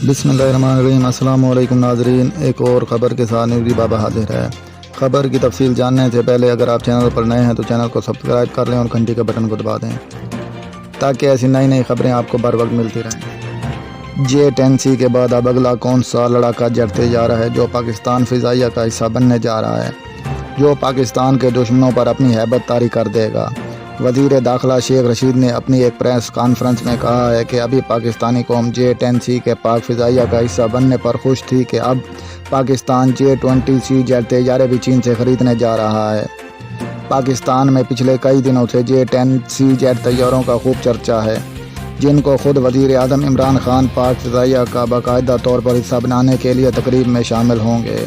बिस्मिल्लाहिर्रहमानिर्रहीम। अस्सलाम वालेकुम नाज़रीन, एक और ख़बर के साथ न्यूज़ बाबा हाजिर है। ख़बर की तफसील जानने से पहले अगर आप चैनल पर नए हैं तो चैनल को सब्सक्राइब कर लें और घंटी के बटन को दबा दें ताकि ऐसी नई नई ख़बरें आपको बर वक्त मिलती रहें। J-10C के बाद अब अगला कौन सा लड़ाका जेट तैयारा है जो पाकिस्तान फ़िज़ाइया का हिस्सा बनने जा रहा है, जो पाकिस्तान के दुश्मनों पर अपनी हैबत तारी कर देगा। वज़ीर दाखिला शेख रशीद ने अपनी एक प्रेस कॉन्फ्रेंस में कहा है कि अभी पाकिस्तानी कौम J-10C के पाक फ़िज़ाइया का हिस्सा बनने पर खुश थी कि अब पाकिस्तान J-20C जेट तैयारे भी चीन से ख़रीदने जा रहा है। पाकिस्तान में पिछले कई दिनों से J-10C जेट तैयारों का खूब चर्चा है, जिनको खुद वज़ीर आज़म इमरान खान पाक फ़िज़ाइया का बाकायदा तौर पर हिस्सा बनाने के लिए तकरीब में शामिल होंगे।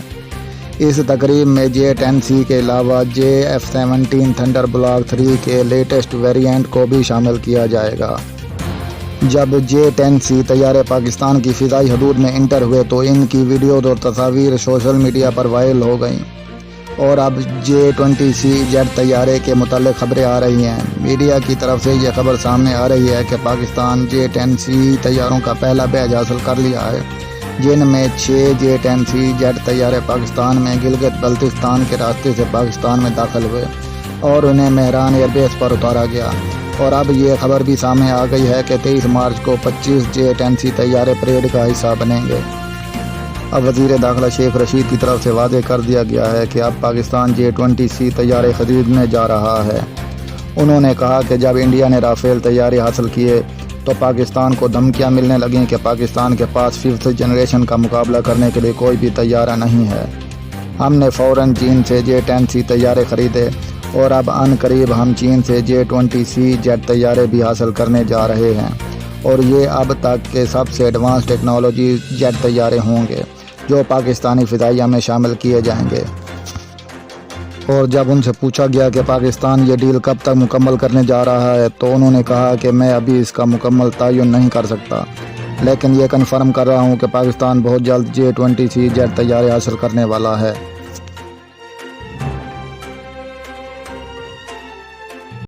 इस तकरीब में J-10C के अलावा F-17 थंडर ब्लॉक 3 के लेटेस्ट वेरिएंट को भी शामिल किया जाएगा। जब J-10C तैयारे पाकिस्तान की फ़िज़ाई हदूद में इंटर हुए तो इनकी वीडियो और तस्वीर सोशल मीडिया पर वायरल हो गईं और अब J-20C जेट तैयारे के मुताल्लिक़ खबरें आ रही हैं। मीडिया की तरफ से यह खबर सामने आ रही है कि पाकिस्तान J-10C तैयारों का पहला बैच हासिल कर लिया है, जिनमें 6 J-10C जेट तैयारे पाकिस्तान में गिलगित बल्तिस्तान के रास्ते से पाकिस्तान में दाखिल हुए और उन्हें मेहरान एयरबेस पर उतारा गया। और अब ये खबर भी सामने आ गई है कि 23 मार्च को 25 J-10C तैयारे परेड का हिस्सा बनेंगे। अब वज़ीर दाखिला शेख रशीद की तरफ से वादे कर दिया गया है कि अब पाकिस्तान J-20C तैयारे ख़रीदने जा रहा है। उन्होंने कहा कि जब इंडिया ने राफेल तैयारे हासिल किए तो पाकिस्तान को धमकियां मिलने लगीं कि पाकिस्तान के पास 5th जनरेशन का मुकाबला करने के लिए कोई भी तैयारा नहीं है। हमने फ़ौरन चीन से J-10C तैयारे ख़रीदे और अब अनकरीब हम चीन से J-20C जेट तैयारे भी हासिल करने जा रहे हैं और ये अब तक के सबसे एडवांस टेक्नोलॉजी जेट तैयारे होंगे जो पाकिस्तानी फ़िज़ाइया में शामिल किए जाएंगे। और जब उनसे पूछा गया कि पाकिस्तान ये डील कब तक मुकम्मल करने जा रहा है तो उन्होंने कहा कि मैं अभी इसका मुकम्मल तयन नहीं कर सकता, लेकिन ये कन्फर्म कर रहा हूँ कि पाकिस्तान बहुत जल्द J-20C जेट तैयारे हासिल करने वाला है।